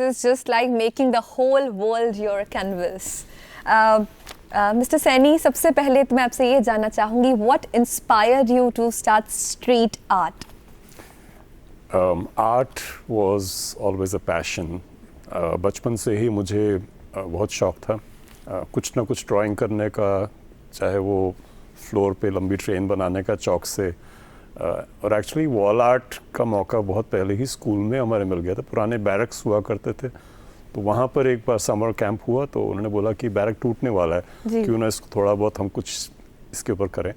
is just like making the whole world your canvas. Mr. Saini, सबसे पहले तो मैं आपसे ये जानना चाहूँगी, what inspired you to start street art? Art was always a passion. बचपन से ही मुझे बहुत शौक था कुछ ना कुछ ड्राइंग करने का, चाहे वो फ्लोर पे लंबी ट्रेन बनाने का चौक से, और एक्चुअली वॉल आर्ट का मौका बहुत पहले ही स्कूल में हमारे मिल गया था। पुराने बैरक्स हुआ करते थे, तो वहाँ पर एक बार समर कैंप हुआ, तो उन्होंने बोला कि बैरक टूटने वाला है, क्यों ना इसको थोड़ा बहुत हम कुछ इसके ऊपर करें।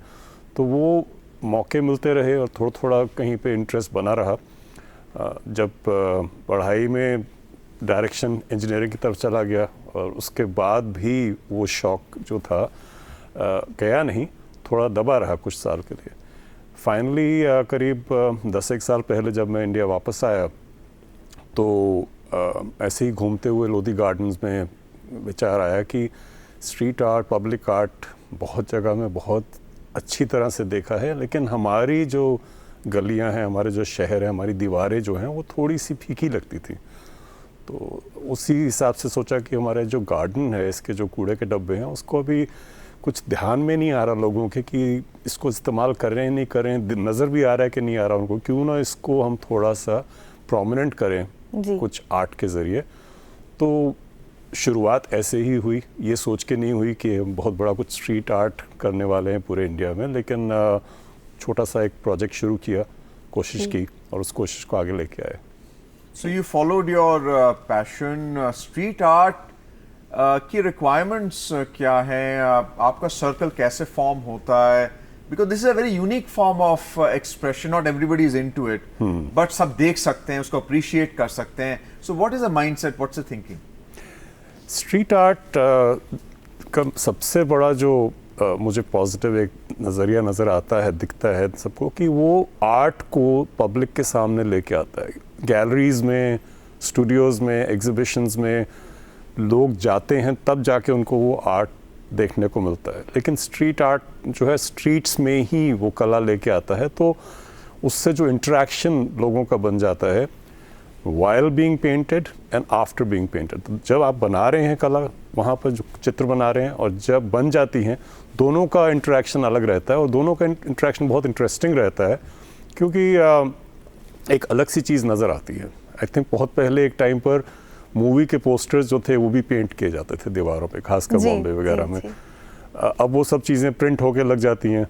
तो वो मौके मिलते रहे और थोड़ा थोड़ा कहीं पे इंटरेस्ट बना रहा। जब पढ़ाई में डायरेक्शन इंजीनियरिंग की तरफ चला गया, और उसके बाद भी वो शौक जो था गया नहीं, थोड़ा दबा रहा कुछ साल के लिए। फाइनली करीब 10 साल पहले जब मैं इंडिया वापस आया, तो ऐसे ही घूमते हुए लोधी गार्डन्स में विचार आया कि स्ट्रीट आर्ट, पब्लिक आर्ट बहुत जगह में बहुत अच्छी तरह से देखा है, लेकिन हमारी जो गलियां हैं, हमारे जो शहर हैं, हमारी दीवारें जो हैं, वो थोड़ी सी फीकी लगती थी। तो उसी हिसाब से सोचा कि हमारे जो गार्डन है, इसके जो कूड़े के डब्बे हैं, उसको अभी कुछ ध्यान में नहीं आ रहा लोगों के कि इसको इस्तेमाल करें नहीं करें, नज़र भी आ रहा है कि नहीं आ रहा उनको, क्यों ना इसको हम थोड़ा सा प्रोमिनेंट करें कुछ आर्ट के ज़रिए। तो शुरुआत ऐसे ही हुई, ये सोच के नहीं हुई कि हम बहुत बड़ा कुछ स्ट्रीट आर्ट करने वाले हैं पूरे इंडिया में, लेकिन छोटा सा एक प्रोजेक्ट शुरू किया, कोशिश की, और उस कोशिश को आगे लेके आए। So you followed your passion, street art की requirements क्या हैं, आपका सर्कल कैसे फॉर्म होता है? Because this is a very unique form of expression, not everybody is into it, but सब देख सकते हैं, उसको appreciate कर सकते हैं. So what is the mindset, what's the thinking? Street art का सबसे बड़ा जो मुझे पॉजिटिव एक नज़रिया नज़र आता है, दिखता है सबको, कि वो आर्ट को पब्लिक के सामने लेके आता है। गैलरीज़ में, स्टूडियोज़ में, एग्जिबिशंस में लोग जाते हैं, तब जाके उनको वो आर्ट देखने को मिलता है। लेकिन स्ट्रीट आर्ट जो है, स्ट्रीट्स में ही वो कला लेके आता है, तो उससे जो इंटरेक्शन लोगों का बन जाता है, while being painted and after being painted। तो जब आप बना रहे हैं कला, वहाँ पर जो चित्र बना रहे हैं, और जब बन जाती हैं, दोनों का इंटरेक्शन अलग रहता है, और दोनों का इंटरेक्शन बहुत इंटरेस्टिंग रहता है, क्योंकि एक अलग सी चीज़ नज़र आती है। आई थिंक बहुत पहले एक टाइम पर मूवी के पोस्टर्स जो थे वो भी पेंट किए जाते थे दीवारों पे, खासकर बॉम्बे वगैरह में। अब वो सब चीज़ें प्रिंट होके लग जाती हैं,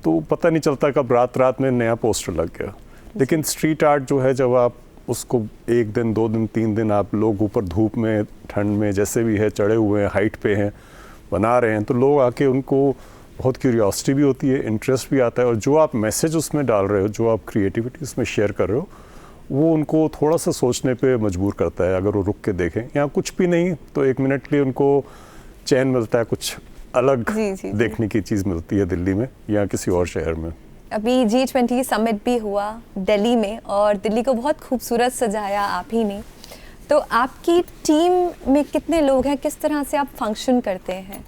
तो पता नहीं चलता कब रात रात में नया पोस्टर लग गया। लेकिन स्ट्रीट आर्ट जो है, जब आप उसको 1 दिन, 2 दिन, 3 दिन आप लोग ऊपर धूप में, ठंड में, जैसे भी है, चढ़े हुए हैं, हाइट पे हैं, बना रहे हैं, तो लोग आके, उनको बहुत क्यूरियोसिटी भी होती है, इंटरेस्ट भी आता है, और जो आप मैसेज उसमें डाल रहे हो, जो आप क्रिएटिविटी उसमें शेयर कर रहे हो, वो उनको थोड़ा सा सोचने पे मजबूर करता है। अगर वो रुक के देखें, या कुछ भी नहीं तो 1 मिनट के लिए उनको चैन मिलता है, कुछ अलग देखने की चीज़ मिलती है दिल्ली में या किसी और शहर में। अभी G20 समिट भी हुआ दिल्ली में, और दिल्ली को बहुत खूबसूरत सजाया आप ही ने। तो आपकी टीम में कितने लोग हैं, किस तरह से आप फंक्शन करते हैं?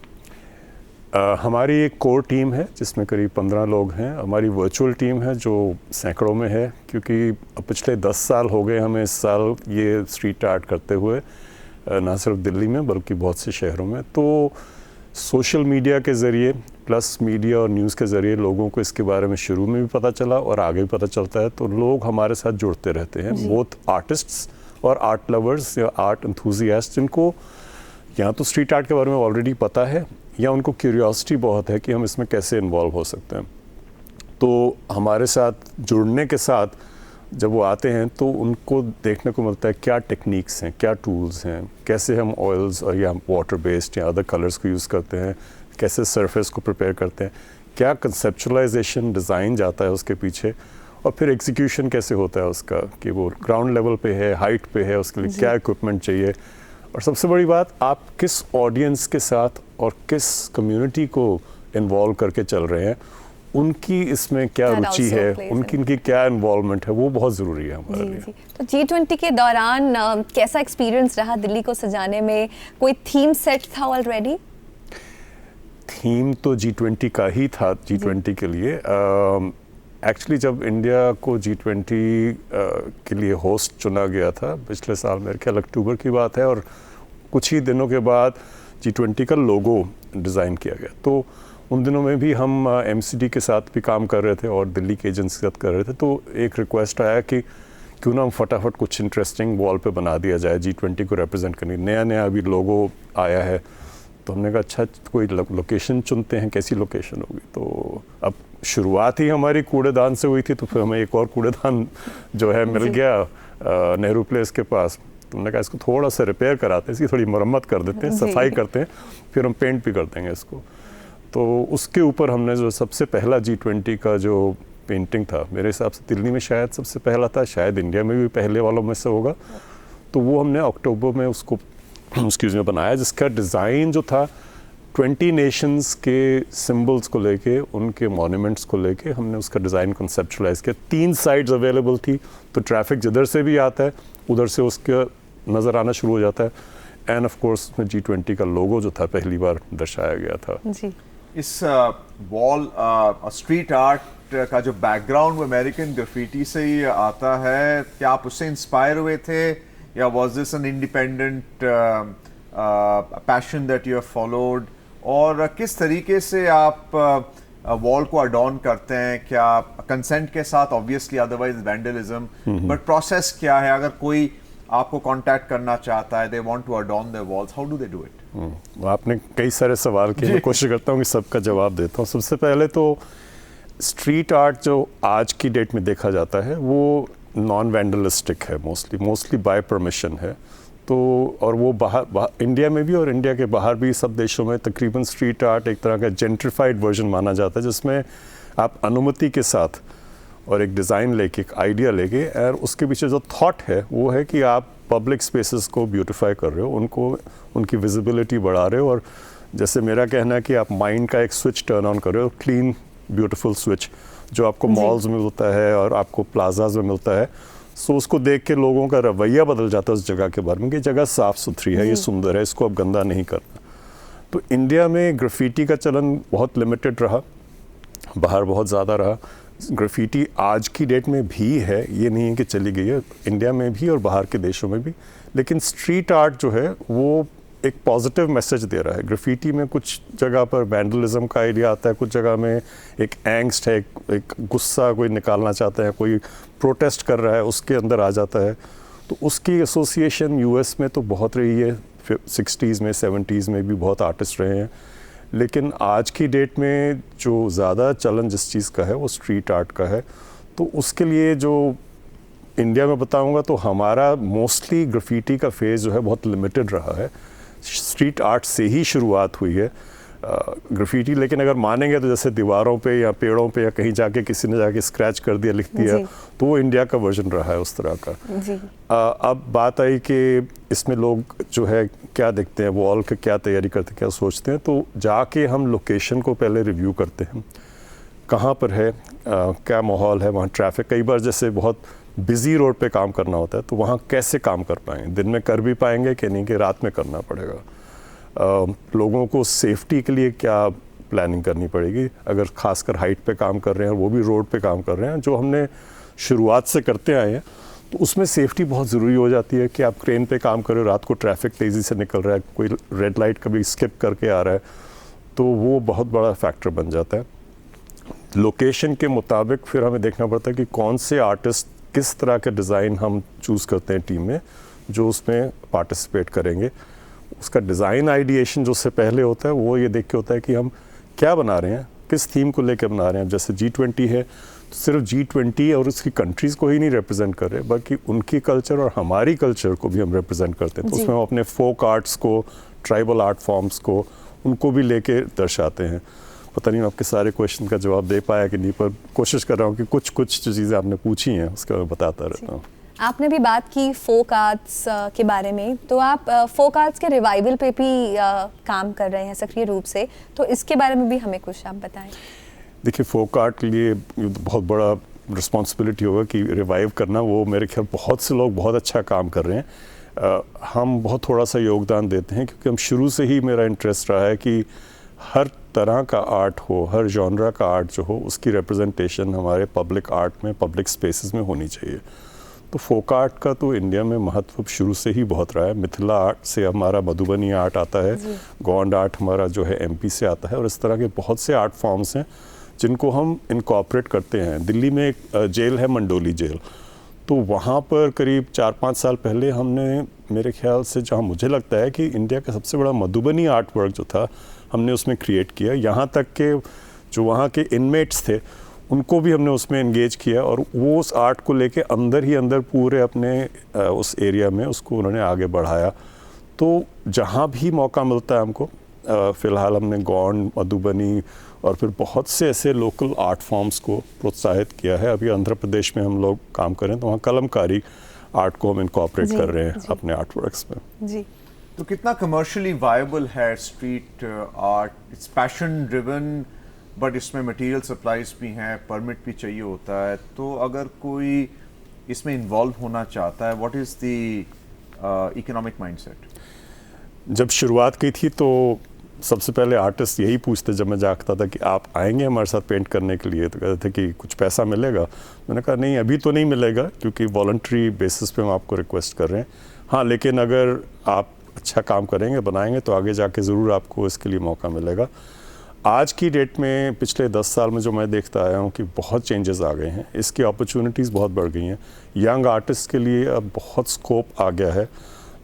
हमारी एक कोर टीम है जिसमें करीब 15 लोग हैं। हमारी वर्चुअल टीम है जो सैकड़ों में है, क्योंकि पिछले 10 साल हो गए हमें इस साल ये स्ट्रीट आर्ट करते हुए, ना सिर्फ दिल्ली में बल्कि बहुत से शहरों में। तो सोशल मीडिया के ज़रिए प्लस मीडिया और न्यूज़ के ज़रिए लोगों को इसके बारे में शुरू में भी पता चला और आगे भी पता चलता है, तो लोग हमारे साथ जुड़ते रहते हैं, बोथ आर्टिस्ट्स और आर्ट लवर्स या आर्ट एंथुसियास्ट, जिनको या तो स्ट्रीट आर्ट के बारे में ऑलरेडी पता है या उनको क्यूरियोसिटी बहुत है कि हम इसमें कैसे इन्वॉल्व हो सकते हैं। तो हमारे साथ जुड़ने के साथ जब वो आते हैं तो उनको देखने को मिलता है क्या टेक्निक्स हैं, क्या टूल्स हैं, कैसे हम ऑयल्स और या वाटर बेस्ड या अदर कलर्स को यूज़ करते हैं, कैसे सरफेस को प्रिपेयर करते हैं, क्या कंसेप्चुअलाइजेशन डिज़ाइन जाता है उसके पीछे, और फिर एग्जीक्यूशन कैसे होता है उसका, कि वो ग्राउंड लेवल पे है, हाइट पे है, उसके लिए क्या इक्विपमेंट चाहिए, और सबसे बड़ी बात, आप किस ऑडियंस के साथ और किस कम्युनिटी को इन्वॉल्व करके चल रहे हैं, उनकी इसमें क्या रुचि है, उनकी क्या इन्वॉल्वमेंट है, वो बहुत ज़रूरी है हमारे लिए। तो G20 के दौरान कैसा एक्सपीरियंस रहा दिल्ली को सजाने में? कोई थीम सेट था ऑलरेडी? थीम तो G20 का ही था, G20 के लिए एक्चुअली जब इंडिया को G20 के लिए होस्ट चुना गया था पिछले साल, मेरे ख्याल अक्टूबर की बात है, और कुछ ही दिनों के बाद G20 का लोगो डिज़ाइन किया गया। तो उन दिनों में भी हम MCD के साथ भी काम कर रहे थे और दिल्ली के एजेंट्स के साथ कर रहे थे। तो एक रिक्वेस्ट आया कि क्यों ना हम फटाफट कुछ इंटरेस्टिंग वॉल पे बना दिया जाए G20 को रिप्रेजेंट करने। नया अभी लोगो आया है, तो हमने कहा अच्छा कोई लोकेशन चुनते हैं, कैसी लोकेशन होगी। तो अब शुरुआत ही हमारी कूड़ेदान से हुई थी, तो फिर हमें एक और कूड़ेदान जो है मिल गया नेहरू प्लेस के पास। तो हमने कहा इसको थोड़ा सा रिपेयर कराते हैं, इसकी थोड़ी मरम्मत कर देते हैं, सफाई करते हैं, फिर हम पेंट भी कर देंगे इसको। तो उसके ऊपर हमने जो सबसे पहला G20 का जो पेंटिंग था, मेरे हिसाब से दिल्ली में शायद सबसे पहला था, शायद इंडिया में भी पहले वालों में से होगा। तो वो हमने अक्टूबर में उसको में बनाया, जिसका डिज़ाइन जो था 20 नेशंस के सिंबल्स को लेके, उनके मॉन्यूमेंट्स को लेके हमने उसका डिज़ाइन कंसेप्चुलाइज किया। 3 साइड्स अवेलेबल थी, तो ट्रैफिक जिधर से भी आता है उधर से उसका नज़र आना शुरू हो जाता है। एंड ऑफ कोर्स उसमें G20 का लोगो जो था पहली बार दर्शाया गया था जी। इस वॉल स्ट्रीट आर्ट का जो बैकग्राउंड वो अमेरिकन ग्राफिटी से ही आता है, क्या आप उससे इंस्पायर हुए थे, या was this an independent passion that you have followed? और किस तरीके से आप वॉल को अडॉर्न करते हैं? क्या कंसेंट के साथ, obviously, otherwise vandalism, but process क्या है? अगर कोई आपको कांटेक्ट करना चाहता है, they want to adorn their walls, how do they do it? आपने कई सारे सवाल किए, मैं कोशिश करता हूँ कि सबका जवाब देता हूँ। सबसे पहले तो स्ट्रीट आर्ट जो आज की डेट में देखा जाता है वो नॉन वैंडलिस्टिक है, मोस्टली बाय परमिशन है। तो और वो बाहर इंडिया में भी और इंडिया के बाहर भी सब देशों में तकरीबन स्ट्रीट आर्ट एक तरह का जेंट्रिफाइड वर्जन माना जाता है, जिसमें आप अनुमति के साथ और एक डिज़ाइन लेके, एक आइडिया लेके, और उसके पीछे जो थॉट है वो है कि आप पब्लिक स्पेसेस को ब्यूटिफाई कर रहे हो, उनको उनकी विजिबिलिटी बढ़ा रहे हो। और जैसे मेरा कहना है कि आप माइंड का एक स्विच टर्न ऑन कर रहे हो, क्लीन ब्यूटीफुल स्विच जो आपको मॉल्स में मिलता है और आपको प्लाजाज में मिलता है। सो उसको देख के लोगों का रवैया बदल जाता है उस जगह के बारे में कि जगह साफ़ सुथरी है, ये सुंदर है, इसको अब गंदा नहीं करना। तो इंडिया में ग्राफिटी का चलन बहुत लिमिटेड रहा, बाहर बहुत ज़्यादा रहा। ग्राफिटी आज की डेट में भी है, ये नहीं है कि चली गई है, इंडिया में भी और बाहर के देशों में भी। लेकिन स्ट्रीट आर्ट जो है वो एक पॉजिटिव मैसेज दे रहा है। ग्राफिटी में कुछ जगह पर वैंडलिज्म का आइडिया आता है, कुछ जगह में एक एंग्स्ट है, एक गुस्सा कोई निकालना चाहता है, कोई प्रोटेस्ट कर रहा है, उसके अंदर आ जाता है। तो उसकी एसोसिएशन यूएस में तो बहुत रही है, 60s में 70s में भी बहुत आर्टिस्ट रहे हैं। लेकिन आज की डेट में जो ज़्यादा चलन जिस चीज़ का है वो स्ट्रीट आर्ट का है। तो उसके लिए जो इंडिया में बताऊंगा तो हमारा मोस्टली ग्राफिटी का फेज़ जो है बहुत लिमिटेड रहा है। स्ट्रीट आर्ट से ही शुरुआत हुई है ग्राफिटी। लेकिन अगर मानेंगे तो जैसे दीवारों पे या पेड़ों पे या कहीं जाके किसी ने जाके स्क्रैच कर दिया, लिख दिया, तो वो इंडिया का वर्जन रहा है उस तरह का। अब बात आई कि इसमें लोग जो है क्या देखते हैं, वॉल की क्या तैयारी करते हैं, क्या सोचते हैं। तो जाके हम लोकेशन को पहले रिव्यू करते हैं, कहाँ पर है, क्या माहौल है, वहाँ ट्रैफिक, कई बार जैसे बहुत बिजी रोड पे काम करना होता है तो वहाँ कैसे काम कर पाएंगे, दिन में कर भी पाएंगे कि नहीं, कि रात में करना पड़ेगा। लोगों को सेफ्टी के लिए क्या प्लानिंग करनी पड़ेगी, अगर खासकर हाइट पे काम कर रहे हैं और वो भी रोड पे काम कर रहे हैं, जो हमने शुरुआत से करते आए हैं। तो उसमें सेफ्टी बहुत ज़रूरी हो जाती है कि आप क्रेन पे काम कर रहे हो, रात को ट्रैफिक तेज़ी से निकल रहा है, कोई रेड लाइट कभी स्किप करके आ रहा है, तो वो बहुत बड़ा फैक्टर बन जाता है। लोकेशन के मुताबिक फिर हमें देखना पड़ता है कि कौन से आर्टिस्ट, किस तरह के डिज़ाइन हम चूज़ करते हैं टीम में जो उसमें पार्टिसिपेट करेंगे। उसका डिज़ाइन आइडिएशन जो उससे पहले होता है वो ये देख के होता है कि हम क्या बना रहे हैं, किस थीम को लेकर बना रहे हैं। जैसे G20 है तो सिर्फ G20 और उसकी कंट्रीज़ को ही नहीं रिप्रेजेंट कर रहे, बल्कि उनकी कल्चर और हमारी कल्चर को भी हम रिप्रेजेंट करते हैं। तो उसमें हम अपने फोक आर्ट्स को, ट्राइबल आर्ट फॉर्म्स को, उनको भी लेके दर्शाते हैं। पता नहीं मैं आपके सारे क्वेश्चन का जवाब दे पाया कि नहीं, पर कोशिश कर रहा हूँ कि कुछ जो चीज़ें आपने पूछी हैं उसका मैं बताता रहता हूँ। आपने भी बात की फोक आर्ट्स के बारे में, तो आप फोक आर्ट्स के रिवाइवल पे भी काम कर रहे हैं सक्रिय रूप से, तो इसके बारे में भी हमें कुछ आप बताएं। देखिए, फोक आर्ट के लिए बहुत बड़ा रिस्पॉन्सिबिलिटी होगा कि रिवाइव करना। वो मेरे ख्याल बहुत से लोग बहुत अच्छा काम कर रहे हैं। हम बहुत थोड़ा सा योगदान देते हैं क्योंकि हम शुरू से ही, मेरा इंटरेस्ट रहा है कि हर तरह का आर्ट हो, हर जॉनरा का आर्ट जो हो, उसकी रिप्रेजेंटेशन हमारे पब्लिक आर्ट में, पब्लिक स्पेसेस में होनी चाहिए। तो फोक आर्ट का तो इंडिया में महत्व शुरू से ही बहुत रहा है। मिथिला आर्ट से हमारा मधुबनी आर्ट आता है, गोंड आर्ट हमारा जो है एमपी से आता है, और इस तरह के बहुत से आर्ट फॉर्म्स हैं जिनको हम इनकॉर्पोरेट करते हैं। दिल्ली में एक जेल है, मंडोली जेल, तो वहाँ पर करीब 4-5 साल पहले हमने, मेरे ख्याल से जहाँ मुझे लगता है कि इंडिया का सबसे बड़ा मधुबनी आर्ट वर्क जो था, हमने उसमें क्रिएट किया। यहाँ तक के जो वहाँ के इनमेट्स थे उनको भी हमने उसमें एंगेज किया, और वो उस आर्ट को लेके अंदर ही अंदर पूरे अपने उस एरिया में उसको उन्होंने आगे बढ़ाया। तो जहाँ भी मौका मिलता है हमको, फ़िलहाल हमने गोंड, मधुबनी और फिर बहुत से ऐसे लोकल आर्ट फॉर्म्स को प्रोत्साहित किया है। अभी आंध्र प्रदेश में हम लोग काम कर रहे हैं, तो वहाँ कलमकारी आर्ट को हम इनकॉर्पोरेट कर रहे हैं अपने आर्ट वर्क्स में। जी, तो कितना कमर्शियली वायबल है street art? It's passion driven, but इसमें मटेरियल सप्लाईज भी हैं, परमिट भी चाहिए होता है। तो अगर कोई इसमें इन्वॉल्व होना चाहता है, what is the economic mindset? जब शुरुआत की थी तो सबसे पहले आर्टिस्ट यही पूछते, जब मैं जागता था कि आप आएंगे हमारे साथ पेंट करने के लिए, तो कहते थे कि कुछ पैसा मिलेगा। मैंने कहा नहीं, अभी तो नहीं मिलेगा, क्योंकि वॉलंटरी बेसिस पे हम आपको रिक्वेस्ट कर रहे हैं। हाँ, लेकिन अगर आप अच्छा काम करेंगे, बनाएंगे, तो आगे जाके ज़रूर आपको इसके लिए मौका मिलेगा। आज की डेट में पिछले 10 साल में जो मैं देखता आया हूँ कि बहुत चेंजेस आ गए हैं, इसकी अपॉर्चुनिटीज़ बहुत बढ़ गई हैं। यंग आर्टिस्ट के लिए अब बहुत स्कोप आ गया है,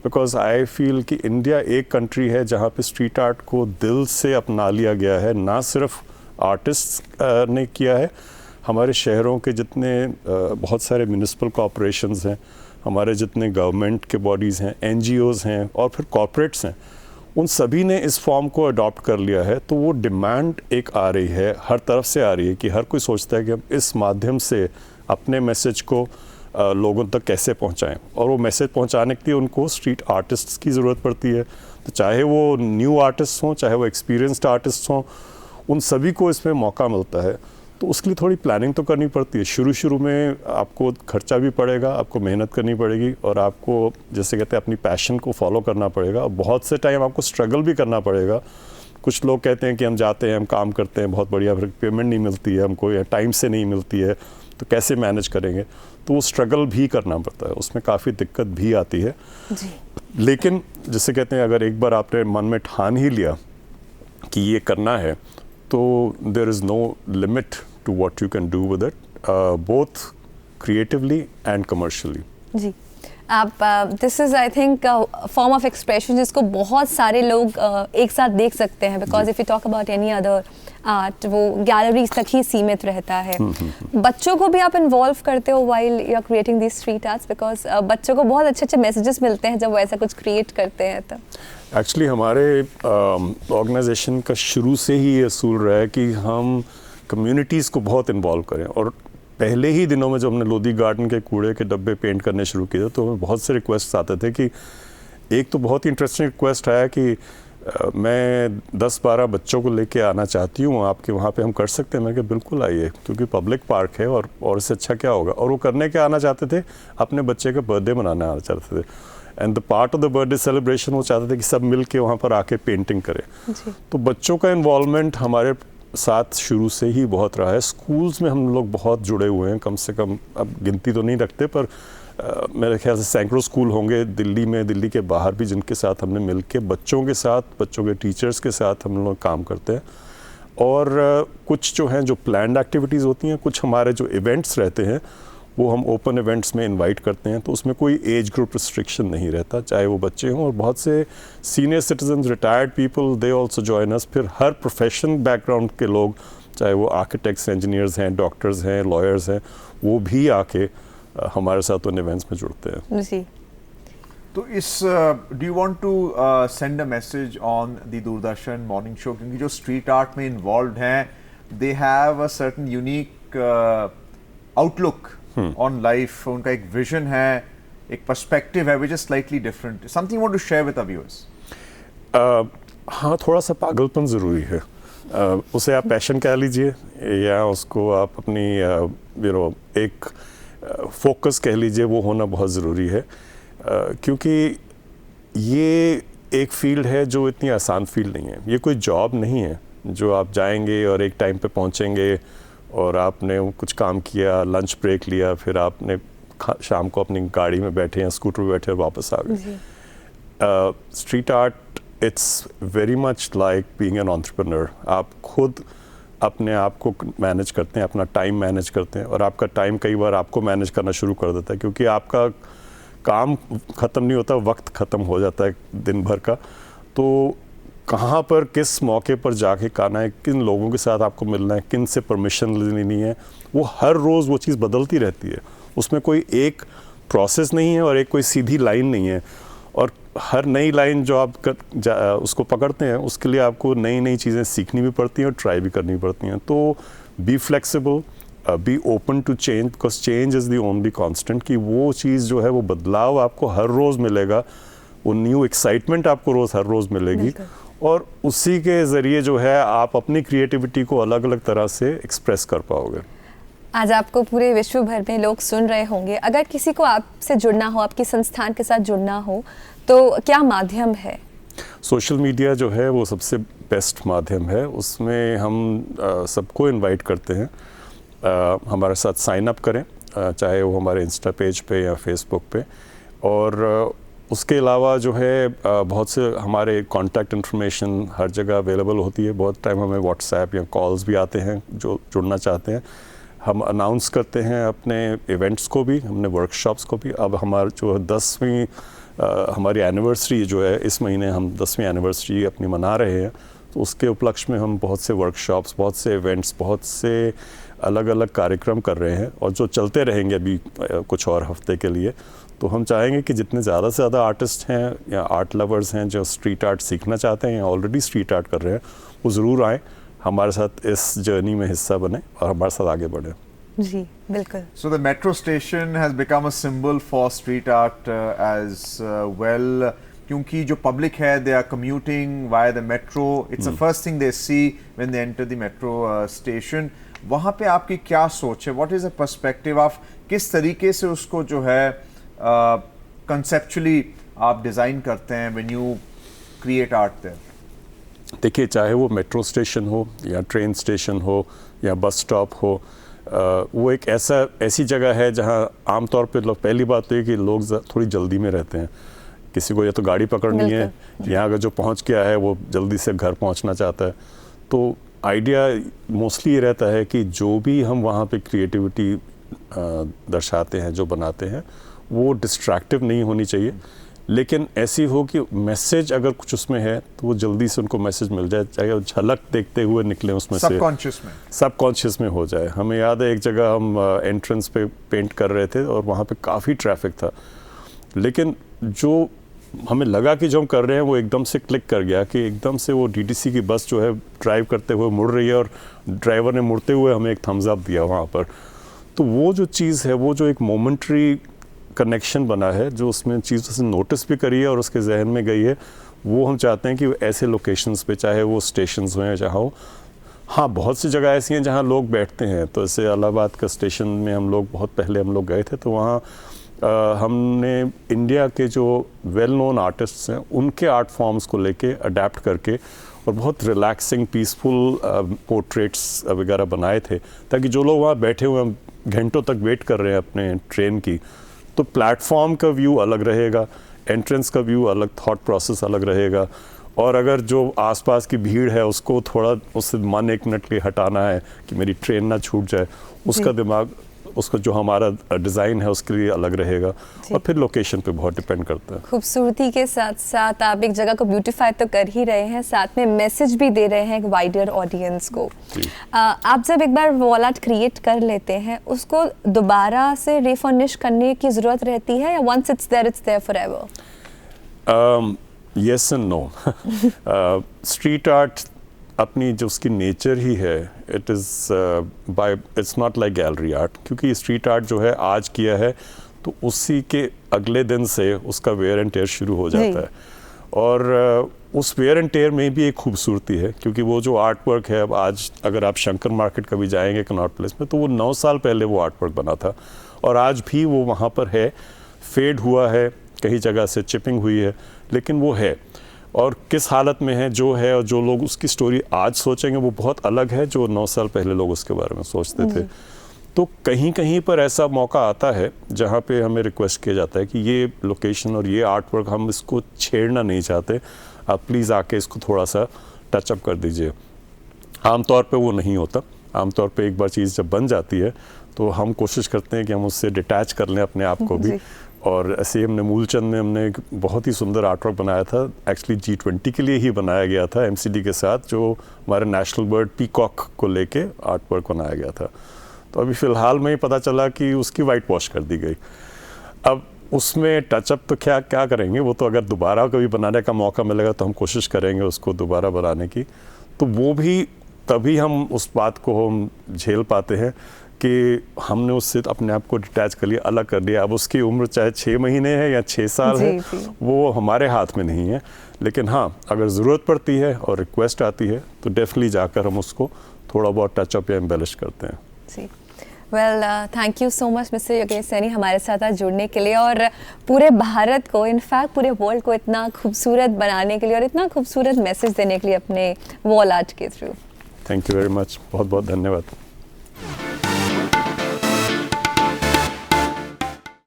बिकॉज आई फील कि इंडिया एक कंट्री है जहाँ पे स्ट्रीट आर्ट को दिल से अपना लिया गया है। ना सिर्फ आर्टिस्ट ने किया है, हमारे शहरों के जितने बहुत सारे म्यूनिसिपल कॉरपोरेशंस हैं, हमारे जितने गवर्नमेंट के बॉडीज़ हैं, NGOs हैं और फिर कॉरपोरेट्स हैं, उन सभी ने इस फॉर्म को अडॉप्ट कर लिया है। तो वो डिमांड एक आ रही है, हर तरफ से आ रही है कि हर कोई सोचता है कि हम इस माध्यम से अपने मैसेज को लोगों तक कैसे पहुंचाएं, और वो मैसेज पहुंचाने के लिए उनको स्ट्रीट आर्टिस्ट्स की ज़रूरत पड़ती है। तो चाहे वो न्यू आर्टिस्ट हों, चाहे वो एक्सपीरियंस्ड आर्टिस्ट हों, उन सभी को इसमें मौका मिलता है। तो उसके लिए थोड़ी प्लानिंग तो करनी पड़ती है। शुरू में आपको खर्चा भी पड़ेगा, आपको मेहनत करनी पड़ेगी, और आपको जैसे कहते हैं अपनी पैशन को फॉलो करना पड़ेगा। बहुत से टाइम आपको स्ट्रगल भी करना पड़ेगा। कुछ लोग कहते हैं कि हम जाते हैं, हम काम करते हैं, बहुत बढ़िया, फिर पेमेंट नहीं मिलती है हमको, या टाइम से नहीं मिलती है, तो कैसे मैनेज करेंगे? तो वो स्ट्रगल भी करना पड़ता है, उसमें काफ़ी दिक्कत भी आती है जी। लेकिन जैसे कहते हैं, अगर एक बार आपने मन में ठान ही लिया कि ये करना है, तो there is no limit to what you can do with it, both creatively and commercially. जी, आप this is I think form of expression जिसको बहुत सारे लोग एक साथ देख सकते हैं, because if you talk about any other art, वो गैलरीज तक ही सीमित रहता है। बच्चों को भी आप इन्वॉल्व करते हो while you are creating this street arts, because बच्चों को बहुत अच्छे अच्छे मैसेजेस मिलते हैं जब वो ऐसा कुछ क्रिएट करते हैं। तो एक्चुअली हमारे ऑर्गेनाइजेशन का शुरू से ही ये असूल रहा है कि हम कम्युनिटीज़ को बहुत इन्वॉल्व करें, और पहले ही दिनों में जब हमने लोधी गार्डन के कूड़े के डब्बे पेंट करने शुरू किए तो हमें बहुत से रिक्वेस्ट आते थे कि एक तो बहुत ही इंटरेस्टिंग रिक्वेस्ट आया कि मैं 10-12 बच्चों को लेके आना चाहती हूँ आपके वहाँ पे, हम कर सकते हैं? मैं कहा बिल्कुल आइए, क्योंकि पब्लिक पार्क है और इससे अच्छा क्या होगा। और वो करने के आना चाहते थे, अपने बच्चे का बर्थडे मनाने आना चाहते थे, and the part of the birthday celebration वो चाहते थे कि सब मिल के वहाँ पर आके पेंटिंग करें। तो बच्चों का इन्वॉल्वमेंट हमारे साथ शुरू से ही बहुत रहा है। स्कूल्स में हम लोग बहुत जुड़े हुए हैं, कम से कम अब गिनती तो नहीं रखते, पर मेरे ख्याल से सैकड़ों स्कूल होंगे दिल्ली में, दिल्ली के बाहर भी, जिनके साथ हमने मिलके बच्चों के साथ, बच्चों के टीचर्स के साथ हम लोग काम करते हैं। और कुछ जो हैं जो प्लान्ड एक्टिविटीज़ होती हैं, कुछ हमारे जो इवेंट्स रहते हैं वो हम ओपन इवेंट्स में इनवाइट करते हैं, तो उसमें कोई एज ग्रुप रिस्ट्रिक्शन नहीं रहता, चाहे वो बच्चे हों। और बहुत से senior citizens, retired people, they also join us. फिर हर प्रोफेशन बैकग्राउंड के लोग, चाहे वो आर्किटेक्ट्स, इंजीनियर्स हैं, डॉक्टर्स हैं, लॉयर्स हैं, वो भी आके हमारे साथ उन इवेंट्स में जुड़ते हैं। जी, तो इस do you want to send a message on the Doordarshan morning show, क्योंकि जो स्ट्रीट आर्ट में इन्वॉल्व हैं, they have a certain unique outlook on life, उनका एक विजन है, एक पर्सपेक्टिव है, which is slightly different. Something you want to share with our viewers? हाँ, थोड़ा सा पागलपन ज़रूरी है। उसे आप पैशन कह लीजिए, या उसको आप अपनी एक फोकस कह लीजिए, वो होना बहुत ज़रूरी है। क्योंकि ये एक फील्ड है जो इतनी आसान फील्ड नहीं है, ये कोई जॉब नहीं है। जो आप जाएंगे और एक टाइम पे पहुंचेंगे और आपने कुछ काम किया, लंच ब्रेक लिया, फिर आपने शाम को अपनी गाड़ी में बैठे या स्कूटर में बैठे और वापस आ गए। Street art it's very much like being an entrepreneur. आप खुद अपने आप को मैनेज करते हैं, अपना टाइम मैनेज करते हैं, और आपका टाइम कई बार आपको मैनेज करना शुरू कर देता है, क्योंकि आपका काम ख़त्म नहीं होता, वक्त ख़त्म हो जाता है दिन भर का। तो कहाँ पर किस मौके पर जाके खाना है, किन लोगों के साथ आपको मिलना है, किन से परमिशन लेनी है, वो हर रोज़ वो चीज़ बदलती रहती है। उसमें कोई एक प्रोसेस नहीं है और एक कोई सीधी लाइन नहीं है, और हर नई लाइन जो आप उसको पकड़ते हैं उसके लिए आपको नई नई चीज़ें सीखनी भी पड़ती हैं और ट्राई भी करनी पड़ती हैं। तो be flexible, be open to change, because change is the only constant. कि वो चीज़ जो है वो बदलाव आपको हर रोज़ मिलेगा, वो न्यू एक्साइटमेंट आपको हर रोज़ मिलेगी, और उसी के ज़रिए जो है आप अपनी क्रिएटिविटी को अलग अलग तरह से एक्सप्रेस कर पाओगे। आज आपको पूरे विश्व भर में लोग सुन रहे होंगे, अगर किसी को आपसे जुड़ना हो, आपकी संस्थान के साथ जुड़ना हो, तो क्या माध्यम है? सोशल मीडिया जो है वो सबसे बेस्ट माध्यम है। उसमें हम सबको इनवाइट करते हैं हमारे साथ साइन अप करें, चाहे वो हमारे इंस्टा पेज पे या फेसबुक पे। और उसके अलावा जो है बहुत से हमारे कॉन्टैक्ट इन्फॉर्मेशन हर जगह अवेलेबल होती है। बहुत टाइम हमें व्हाट्सएप या कॉल्स भी आते हैं जो जुड़ना चाहते हैं। हम अनाउंस करते हैं अपने इवेंट्स को भी, हमने वर्कशॉप्स को भी। अब हमारा जो 10वीं हमारी एनिवर्सरी जो है, इस महीने हम 10वीं एनिवर्सरी अपनी मना रहे हैं, तो उसके उपलक्ष्य में हम बहुत से वर्कशॉप्स, बहुत से इवेंट्स, बहुत से अलग अलग कार्यक्रम कर रहे हैं, और जो चलते रहेंगे अभी कुछ और हफ्ते के लिए। तो हम चाहेंगे कि जितने ज़्यादा से ज़्यादा आर्टिस्ट हैं या आर्ट लवर्स हैं जो स्ट्रीट आर्ट सीखना चाहते हैं या ऑलरेडी स्ट्रीट आर्ट कर रहे हैं, वो ज़रूर आएँ, हमारे साथ इस जर्नी में हिस्सा बने और हमारे साथ आगे बढ़ें। जी बिल्कुल। So the metro station has become a symbol for street art as well, क्योंकि जो public है, they are commuting via the metro. It's the first thing they see when they enter the metro station. वहाँ पे आपकी क्या सोच है? What is the perspective of किस तरीके से उसको जो है conceptually आप डिज़ाइन करते हैं when you create art there? देखिए, चाहे वो मेट्रो स्टेशन हो या ट्रेन स्टेशन हो या बस स्टॉप हो, वो एक ऐसी जगह है जहाँ आमतौर पे लोग, पहली बात तो ये कि लोग थोड़ी जल्दी में रहते हैं। किसी को या तो गाड़ी पकड़नी है, या अगर जो पहुँच गया है वो जल्दी से घर पहुँचना चाहता है। तो आइडिया मोस्टली ये रहता है कि जो भी हम वहाँ पे क्रिएटिविटी दर्शाते हैं, जो बनाते हैं, वो डिस्ट्रैक्टिव नहीं होनी चाहिए, लेकिन ऐसी हो कि मैसेज अगर कुछ उसमें है तो वो जल्दी से उनको मैसेज मिल जाए, चाहे वो झलक देखते हुए निकले उसमें से, सबकॉन्शियस में हो जाए। हमें याद है एक जगह हम एंट्रेंस पे पेंट कर रहे थे और वहाँ पे काफ़ी ट्रैफिक था, लेकिन जो हमें लगा कि जो हम कर रहे हैं वो एकदम से क्लिक कर गया कि एकदम से वो डीटीसी की बस जो है ड्राइव करते हुए मुड़ रही है और ड्राइवर ने मुड़ते हुए हमें एक थम्स अप दिया वहाँ पर। तो वो जो चीज़ है, वो जो एक मोमेंट्री कनेक्शन बना है, जो उसमें चीज़ उसे नोटिस भी करी है और उसके जहन में गई है, वो हम चाहते हैं कि ऐसे लोकेशंस पे, चाहे वो स्टेशंस हों या जहाँ हो। हाँ, बहुत सी जगह ऐसी हैं जहाँ लोग बैठते हैं। तो ऐसे इलाहाबाद का स्टेशन में हम लोग बहुत पहले हम लोग गए थे, तो वहाँ हमने इंडिया के जो वेल नोन आर्टिस्ट्स हैं उनके आर्ट फॉर्म्स को लेके अडेप्ट करके और बहुत रिलैक्सिंग पीसफुल पोर्ट्रेट्स वगैरह बनाए थे, ताकि जो लोग वहाँ बैठे हुए हैं घंटों तक वेट कर रहे हैं अपने ट्रेन की, तो प्लेटफॉर्म का व्यू अलग रहेगा, एंट्रेंस का व्यू अलग, थॉट प्रोसेस अलग रहेगा। और अगर जो आसपास की भीड़ है उसको थोड़ा उससे मन एक मिनट के लिए हटाना है कि मेरी ट्रेन ना छूट जाए, उसका दिमाग, उसका जो हमारा डिज़ाइन है उसके लिए अलग रहेगा। और फिर लोकेशन पे बहुत डिपेंड करता है। खूबसूरती के साथ साथ आप एक जगह को ब्यूटीफाई तो कर ही रहे हैं, साथ में मैसेज भी दे रहे हैं एक वाइडर ऑडियंस को। आप जब एक बार वॉल आर्ट क्रिएट कर लेते हैं, उसको दोबारा से रिफर्निश करने की ज़रूरत रहती है, या once it's there forever? Yes and no. Street art अपनी जो उसकी नेचर ही है, it is it's not like gallery art, क्योंकि स्ट्रीट आर्ट जो है आज किया है तो उसी के अगले दिन से उसका वेयर एंड टेयर शुरू हो जाता है। और उस वेयर एंड टेयर में भी एक खूबसूरती है, क्योंकि वो जो आर्ट वर्क है, अब आज अगर आप शंकर मार्केट कभी जाएंगे कनॉट प्लेस में, तो वो 9 साल पहले वो आर्ट वर्क बना था और आज भी वो वहाँ पर है। फेड हुआ है, कई जगह से चिपिंग हुई है, लेकिन वो है। और किस हालत में है जो है, और जो लोग उसकी स्टोरी आज सोचेंगे वो बहुत अलग है जो 9 साल पहले लोग उसके बारे में सोचते थे। तो कहीं कहीं पर ऐसा मौका आता है जहाँ पे हमें रिक्वेस्ट किया जाता है कि ये लोकेशन और ये आर्ट वर्क हम इसको छेड़ना नहीं चाहते, आप प्लीज़ आके इसको थोड़ा सा टचअप कर दीजिए। आमतौर पे वो नहीं होता। आमतौर पे एक बार चीज़ जब बन जाती है तो हम कोशिश करते हैं कि हम उससे डिटैच कर लें अपने आप को भी। और ऐसे हमने मूलचंद में हमने एक बहुत ही सुंदर आर्ट वर्क बनाया था, एक्चुअली G20 के लिए ही बनाया गया था MCD के साथ, जो हमारे नेशनल बर्ड पीकॉक को लेके आर्ट वर्क बनाया गया था। तो अभी फ़िलहाल में ही पता चला कि उसकी वाइट वॉश कर दी गई। अब उसमें टचअप तो क्या क्या करेंगे, वो तो अगर दोबारा कभी बनाने का मौका मिलेगा तो हम कोशिश करेंगे उसको दोबारा बनाने की। तो वो भी तभी हम उस बात को हम झेल पाते हैं कि हमने उससे अपने आप को डिटैच कर लिया, अलग कर लिया। अब उसकी उम्र चाहे 6 महीने है या 6 साल है, वो हमारे हाथ में नहीं है। लेकिन हाँ, अगर ज़रूरत पड़ती है और रिक्वेस्ट आती है तो डेफिनेटली जाकर हम उसको थोड़ा बहुत टचअप या एम्बेलिश करते हैं। जी, well thank you so much mister Yogesh Saini हमारे साथ आज जुड़ने के लिए और पूरे भारत को, इनफैक्ट पूरे वर्ल्ड को इतना खूबसूरत बनाने के लिए और इतना खूबसूरत मैसेज देने के लिए अपने वॉल आर्ट के through. Thank you very much, बहुत बहुत धन्यवाद।